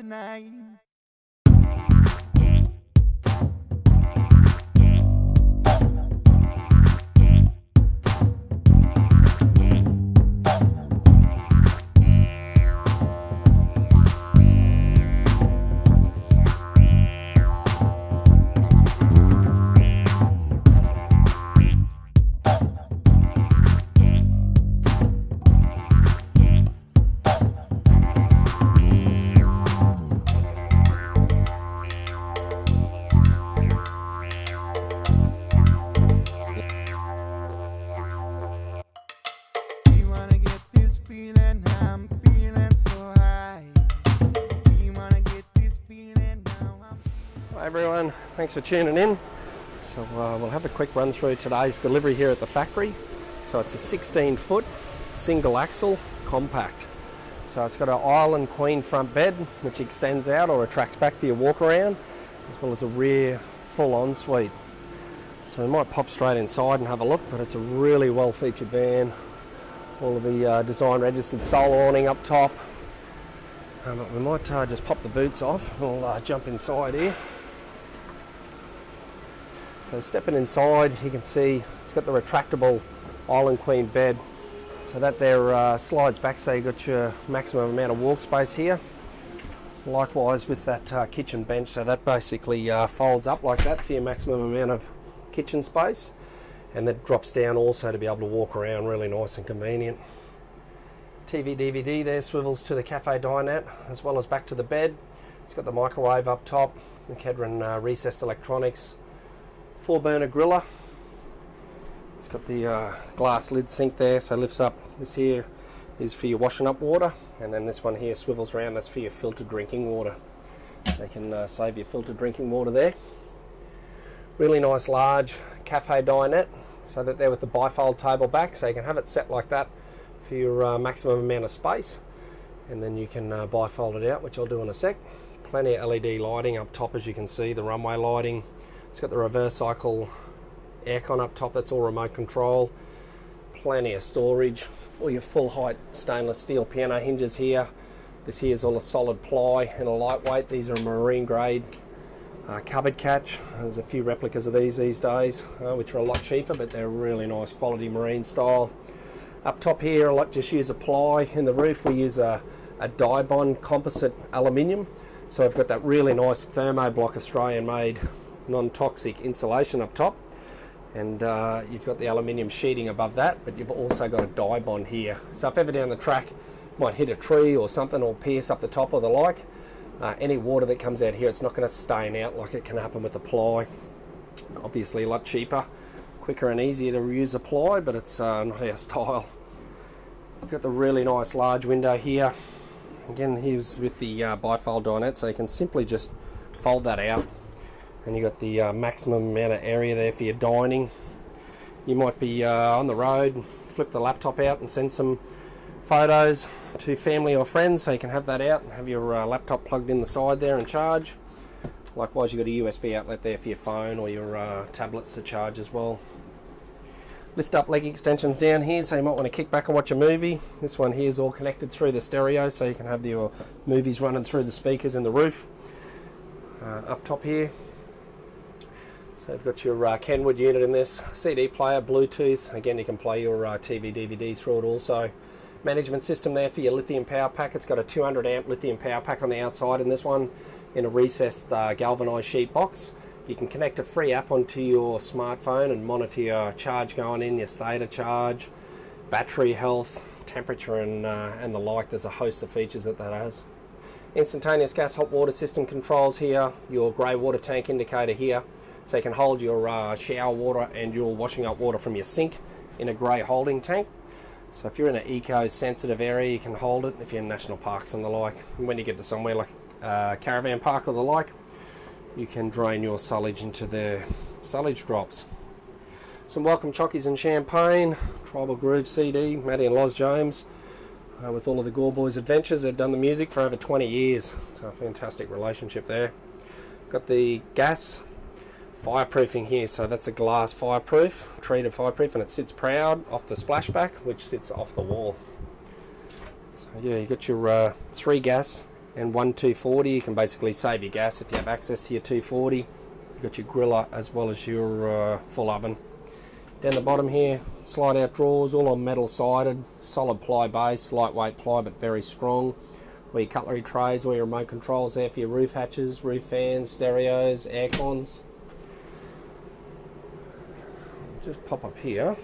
night. Hi everyone, thanks for tuning in. So we'll have a quick run through today's delivery here at the factory. So it's a 16-foot single axle compact. So it's got an island queen front bed which extends out or retracts back for your walk around, as well as a rear full ensuite. So we might pop straight inside and have a look, but it's a really well featured van. All of the design registered solar awning up top. But we might just pop the boots off. We'll jump inside here. So stepping inside, you can see it's got the retractable island queen bed. So that there slides back, so you've got your maximum amount of walk space here. Likewise with that kitchen bench, so that basically folds up like that for your maximum amount of kitchen space. And that drops down also to be able to walk around, really nice and convenient. TV DVD there swivels to the cafe dinette as well as back to the bed. It's got the microwave up top, the KEDRON recessed electronics, 4-burner griller. It's got the glass lid sink there, so lifts up. This here is for your washing up water, and then this one here swivels around, that's for your filtered drinking water. So you can save your filtered drinking water there. Really nice large cafe dinette, so that there with the bifold table back, so you can have it set like that for your maximum amount of space, and then you can bifold it out, which I'll do in a sec. Plenty of LED lighting up top, as you can see, the runway lighting. It's got the reverse cycle aircon up top, that's all remote control. Plenty of storage, all your full height stainless steel piano hinges here. This here is all a solid ply and a lightweight. These are a marine grade cupboard catch. There's a few replicas of these days, which are a lot cheaper, but they're really nice quality marine style. Up top here, I like just use a ply. In the roof we use a Dibond composite aluminium. So I've got that really nice thermoblock Australian made non-toxic insulation up top. And you've got the aluminium sheeting above that, but you've also got a Dibond here. So if ever down the track might hit a tree or something, or pierce up the top or the like, any water that comes out here, it's not going to stain out like it can happen with the ply. Obviously a lot cheaper, quicker and easier to use a ply, but it's not our style. We've got the really nice large window here. Again, here's with the bifold dinette, so you can simply just fold that out, and you've got the maximum amount of area there for your dining. You might be on the road, flip the laptop out and send some photos to family or friends, so you can have that out and have your laptop plugged in the side there and charge. Likewise, you've got a USB outlet there for your phone or your tablets to charge as well. Lift up leg extensions down here, so you might want to kick back and watch a movie. This one here is all connected through the stereo, so you can have your movies running through the speakers in the roof. Up top here, so you've got your Kenwood unit in this, CD player, Bluetooth. Again, you can play your TV DVDs through it also. Management system there for your lithium power pack. It's got a 200 amp lithium power pack on the outside in this one, in a recessed galvanized sheet box. You can connect a free app onto your smartphone and monitor your charge going in, your state of charge, battery health, temperature, and the like. There's a host of features that has. Instantaneous gas hot water system controls here, your grey water tank indicator here, so you can hold your shower water and your washing up water from your sink in a grey holding tank. So if you're in an eco-sensitive area, you can hold it if you're in national parks and the like. And when you get to somewhere like Caravan Park or the like, you can drain your sullage into the sullage drops. Some welcome chockies and champagne, Tribal Groove CD, Matty and Loz James, with all of the Gore Boys adventures. They've done the music for over 20 years, so a fantastic relationship there. Got the gas fireproofing here, so that's a glass fireproof, treated fireproof, and it sits proud off the splashback, which sits off the wall. So yeah, you got your 3 gas and one 240. You can basically save your gas if you have access to your 240. You've got your griller as well as your full oven. Down the bottom here, slide out drawers, all on metal sided, solid ply base, lightweight ply but very strong. All your cutlery trays, all your remote controls there for your roof hatches, roof fans, stereos, air cons. Just pop up here.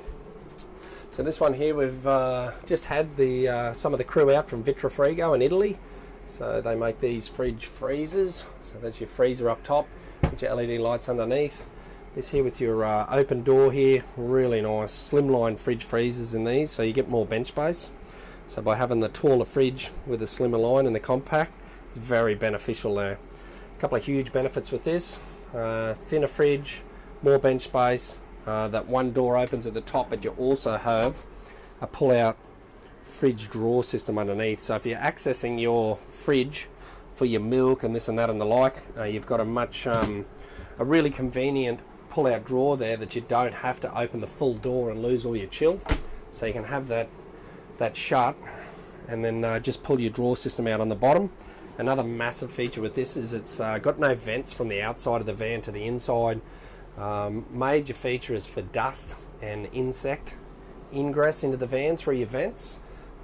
So this one here, we've just had the some of the crew out from Retractable in Italy. So they make these fridge freezers. So there's your freezer up top, with your LED lights underneath. This here with your open door here, really nice slimline fridge freezers in these, so you get more bench space. So by having the taller fridge with a slimmer line and the compact, it's very beneficial there. A couple of huge benefits with this: thinner fridge, more bench space. That one door opens at the top, but you also have a pull-out fridge drawer system underneath. So if you're accessing your fridge for your milk and this and that and the like, you've got a really convenient pull-out drawer there that you don't have to open the full door and lose all your chill. So you can have that shut and then just pull your drawer system out on the bottom. Another massive feature with this is it's got no vents from the outside of the van to the inside. Major feature is for dust and insect ingress into the van through your vents.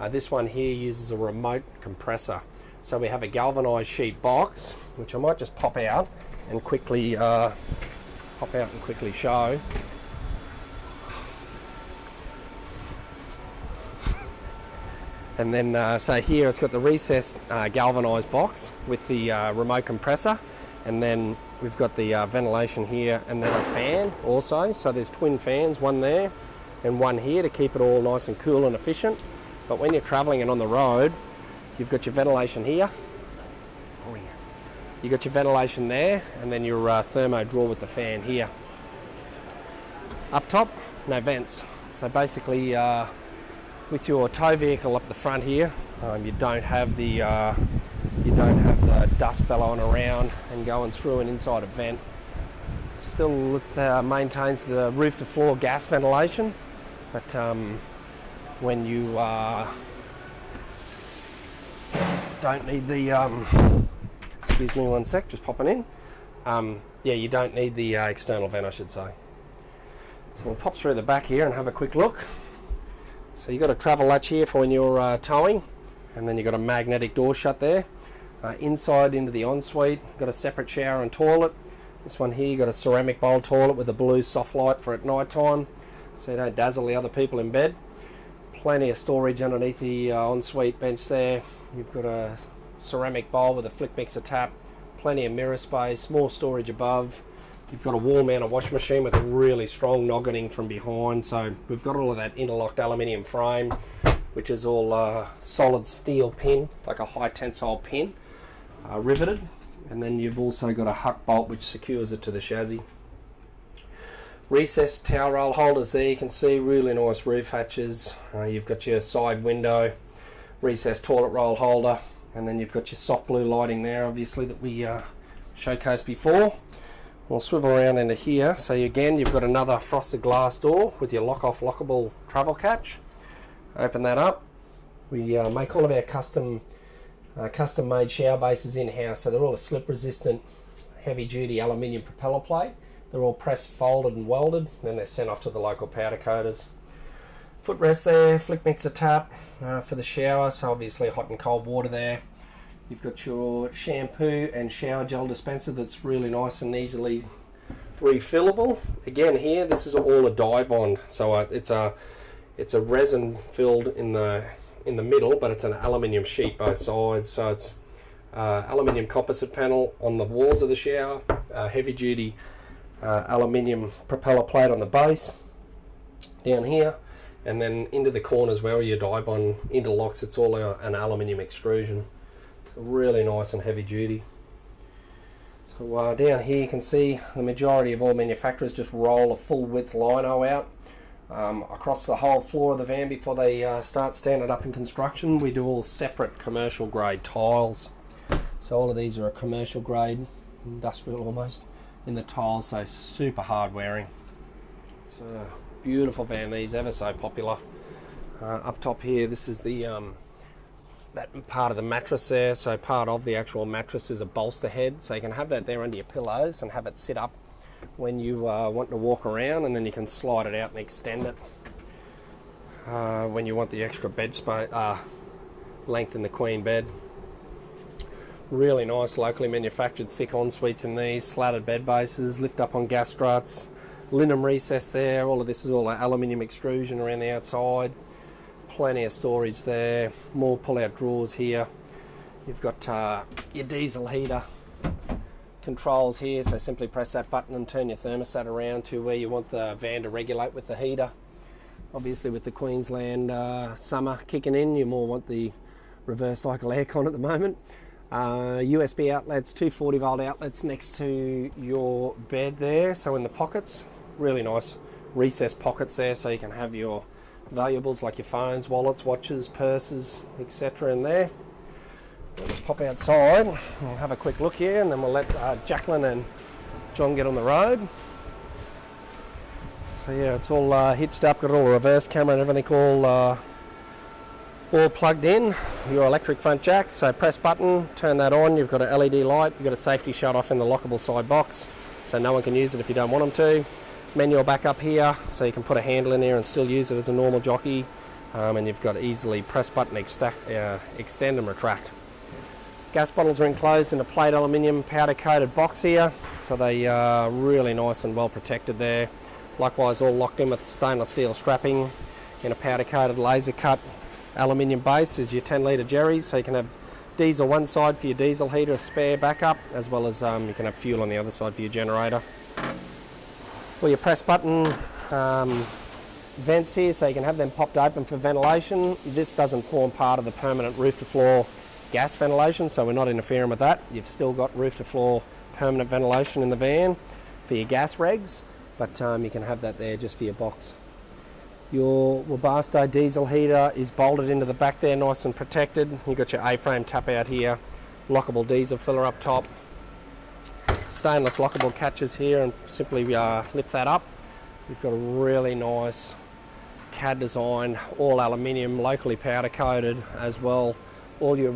This one here uses a remote compressor. So we have a galvanized sheet box, which I might just pop out and quickly show. And then so here it's got the recessed galvanized box with the remote compressor, and then we've got the ventilation here and then a fan also. So there's twin fans, one there and one here to keep it all nice and cool and efficient. But when you're traveling and on the road, you've got your ventilation here, you've got your ventilation there, and then your thermo drawer with the fan here. Up top, no vents. So basically with your tow vehicle up the front here, you don't have the dust bellowing around and going through and inside a vent. Still maintains the roof to floor gas ventilation, but when you don't need the excuse me one sec, just popping in. Yeah, you don't need the external vent, I should say. So we'll pop through the back here and have a quick look. So you've got a travel latch here for when you're towing, and then you've got a magnetic door shut there. Inside into the ensuite, got a separate shower and toilet. This one here, you got a ceramic bowl toilet with a blue soft light for at night time, so you don't dazzle the other people in bed. Plenty of storage underneath the ensuite bench there. You've got a ceramic bowl with a flick mixer tap, plenty of mirror space, more storage above. You've got a wall mounted washing machine with a really strong noggening from behind. So we've got all of that interlocked aluminium frame, which is all solid steel pin, like a high tensile pin, riveted. And then you've also got a huck bolt which secures it to the chassis. Recessed towel roll holders there, you can see, really nice roof hatches. You've got your side window, recessed toilet roll holder, and then you've got your soft blue lighting there, obviously, that we showcased before. We'll swivel around into here. So again, you've got another frosted glass door with your lock-off lockable travel catch. Open that up. We make all of our custom made shower bases in-house, so they're all a slip resistant heavy duty aluminium propeller plate. They're all pressed, folded and welded, then they're sent off to the local powder coaters. Footrest there, flick mixer tap for the shower, so obviously hot and cold water there. You've got your shampoo and shower gel dispenser that's really nice and easily refillable. Again here, this is all a dye bond, so it's a resin filled in the middle, but it's an aluminium sheet both sides. So it's aluminium composite panel on the walls of the shower, heavy duty aluminium propeller plate on the base down here, and then into the corners where your dye bond interlocks, it's all an aluminium extrusion. So really nice and heavy duty. So down here you can see the majority of all manufacturers just roll a full width lino out across the whole floor of the van before they start standing up in construction. We do all separate commercial grade tiles. So all of these are a commercial grade, industrial almost, in the tiles, so super hard wearing. It's a beautiful van, these ever so popular. Up top here, this is the that part of the mattress there. So part of the actual mattress is a bolster head, so you can have that there under your pillows and have it sit up when you want to walk around, and then you can slide it out and extend it when you want the extra bed space, length in the queen bed. Really nice locally manufactured thick en-suites in these, slatted bed bases, lift up on gas struts, linen recess there. All of this is all aluminium extrusion around the outside. Plenty of storage there, more pull-out drawers here. You've got your diesel heater controls here, so simply press that button and turn your thermostat around to where you want the van to regulate with the heater. Obviously with the Queensland summer kicking in, you more want the reverse cycle aircon at the moment. USB outlets, 240 volt outlets next to your bed there, so in the pockets. Really nice recessed pockets there, so you can have your valuables like your phones, wallets, watches, purses, etc. in there. Let's pop outside, we'll have a quick look here, and then we'll let Jaclyn and John get on the road. So yeah, it's all hitched up, got all the reverse camera and everything all plugged in. Your electric front jack, so press button, turn that on, you've got an LED light, you've got a safety shut off in the lockable side box, so no one can use it if you don't want them to. Manual back up here, so you can put a handle in here and still use it as a normal jockey, and you've got easily press button extend and retract. Gas bottles are enclosed in a plate aluminium powder coated box here, so they are really nice and well protected there. Likewise all locked in with stainless steel strapping in a powder coated laser cut aluminium base is your 10 litre jerrys, so you can have diesel one side for your diesel heater, a spare backup, as well as you can have fuel on the other side for your generator. Well, your press button vents here, so you can have them popped open for ventilation. This doesn't form part of the permanent roof to floor gas ventilation, so we're not interfering with that. You've still got roof to floor permanent ventilation in the van for your gas regs, but you can have that there just for your box. Your Webasto diesel heater is bolted into the back there, nice and protected. You've got your A-frame tap out here, lockable diesel filler up top, stainless lockable catches here, and simply lift that up. You've got a really nice CAD design, all aluminium, locally powder coated as well. All your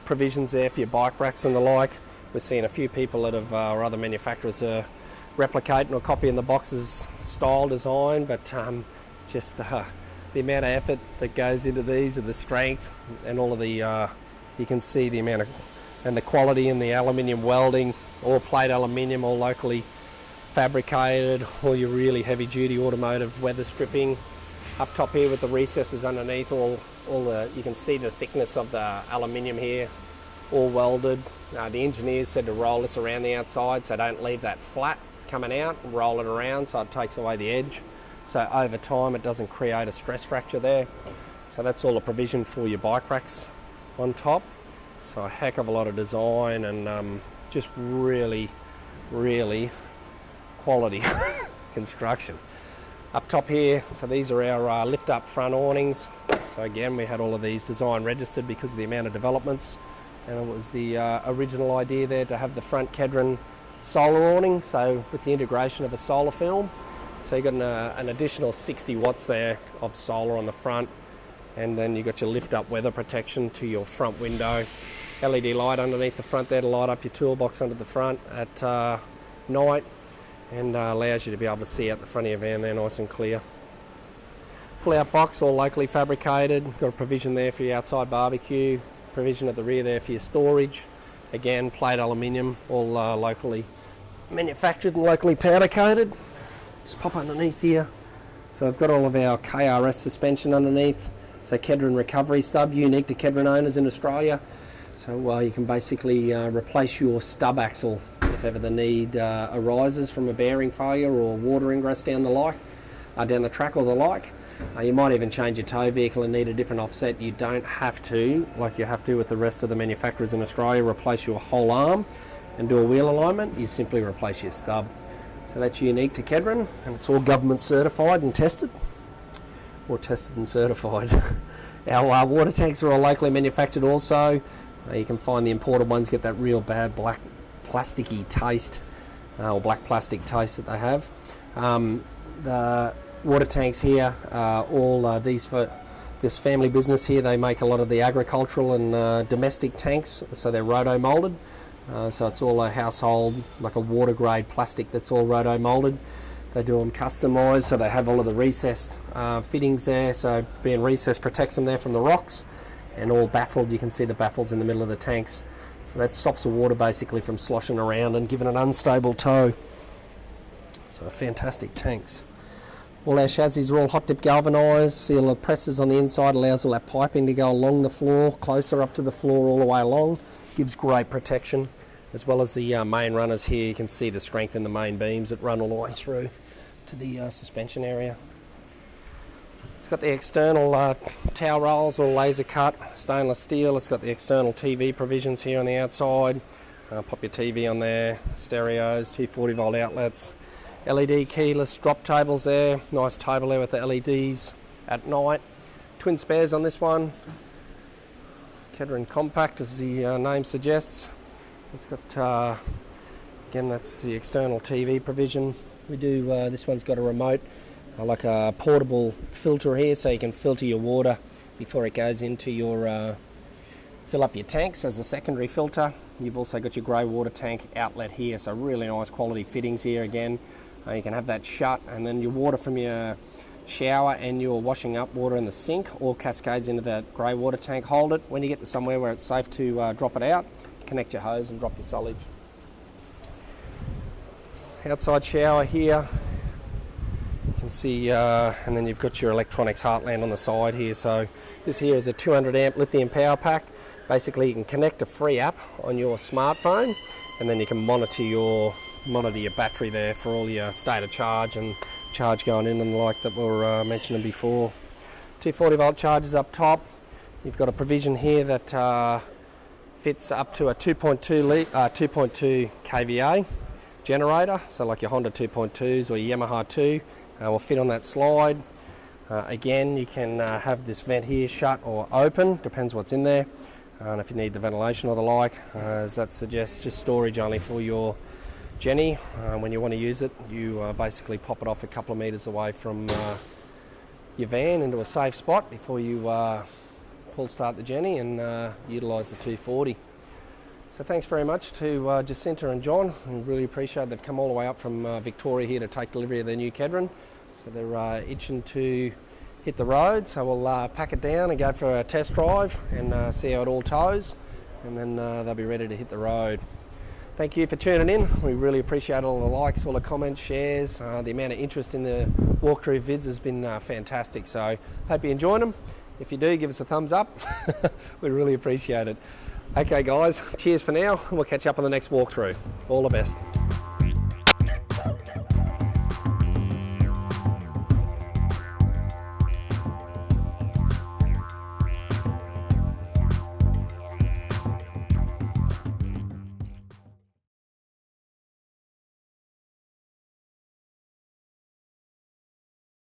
provisions there for your bike racks and the like. We're seeing a few people that have, or other manufacturers are replicating or copying the box's style design, but just the amount of effort that goes into these and the strength and all of the, you can see the amount of, and the quality in the aluminium welding, all plate aluminium, all locally fabricated, all your really heavy duty automotive weather stripping. Up top here with the recesses underneath, all the, you can see the thickness of the aluminium here, all welded. The engineers said to roll this around the outside, so don't leave that flat coming out, roll it around so it takes away the edge, so over time it doesn't create a stress fracture there. So that's all a provision for your bike racks on top. So a heck of a lot of design and just really quality construction. Up top here, so these are our lift up front awnings. So again, we had all of these design registered because of the amount of developments, and it was the original idea there to have the front KEDRON solar awning, so with the integration of a solar film. So you've got an additional 60 watts there of solar on the front, and then you've got your lift up weather protection to your front window. LED light underneath the front there to light up your toolbox under the front at night, and allows you to be able to see out the front of your van there nice and clear. Pull out box, all locally fabricated. Got a provision there for your outside barbecue, provision at the rear there for your storage. Again, plate aluminium, all locally manufactured and locally powder coated. Just pop underneath here. So I've got all of our KRS suspension underneath. So KEDRON recovery stub, unique to KEDRON owners in Australia. So you can basically replace your stub axle if ever the need arises from a bearing failure or water ingress down the track or the like. You might even change your tow vehicle and need a different offset. You don't have to, like you have to with the rest of the manufacturers in Australia, replace your whole arm and do a wheel alignment. You simply replace your stub. So that's unique to KEDRON, and it's all government certified and tested, or tested and certified. Our water tanks are all locally manufactured also. You can find the imported ones get that real bad black plasticky taste, or black plastic taste that they have. The water tanks here, all these for this family business here, they make a lot of the agricultural and domestic tanks, so they're roto-molded. So it's all a household, like a water grade plastic that's all roto-molded. They do them customised, so they have all of the recessed fittings there, so being recessed protects them there from the rocks, and all baffled. You can see the baffles in the middle of the tanks, so that stops the water basically from sloshing around and giving an unstable tow. So fantastic tanks. All our chassis are all hot dip galvanised. See all the presses on the inside, allows all that piping to go along the floor, closer up to the floor all the way along. Gives great protection, as well as the main runners here. You can see the strength in the main beams that run all the way through to the suspension area. It's got the external towel rolls, all laser cut, stainless steel. It's got the external TV provisions here on the outside. Pop your TV on there, stereos, 240 volt outlets. LED keyless drop tables there, nice table there with the LEDs at night. Twin spares on this one. KEDRON Compact, as the name suggests. It's got, again, that's the external TV provision. We do, this one's got a remote, like a portable filter here, so you can filter your water before it goes into your, fill up your tanks as a secondary filter. You've also got your grey water tank outlet here, so really nice quality fittings here again. You can have that shut, and then your water from your shower and your washing up water in the sink all cascades into that grey water tank. Hold it. When you get to somewhere where it's safe to drop it out, connect your hose and drop your solage. Outside shower here. You can see, and then you've got your electronics heartland on the side here. So this here is a 200 amp lithium power pack. Basically you can connect a free app on your smartphone, and then you can monitor your battery there for all your state of charge and charge going in and the like that we were mentioning before. 240 volt chargers up top. You've got a provision here that fits up to a 2.2 kVA generator, so like your Honda 2.2s or your Yamaha 2 will fit on that slide. Again, you can have this vent here shut or open, depends what's in there, and if you need the ventilation or the like, as that suggests, just storage only for your Jenny. When you want to use it, you basically pop it off a couple of metres away from your van into a safe spot before you pull start the Jenny and utilise the 240. So thanks very much to Jacinta and John. We really appreciate it. They've come all the way up from Victoria here to take delivery of their new KEDRON. So they're itching to hit the road, so we'll pack it down and go for a test drive and see how it all tows, and then they'll be ready to hit the road. Thank you for tuning in. We really appreciate all the likes, all the comments, shares. The amount of interest in the walkthrough vids has been fantastic, so hope you enjoyed them. If you do, give us a thumbs up. We really appreciate it. Okay guys, cheers for now. We'll catch up on the next walkthrough. All the best.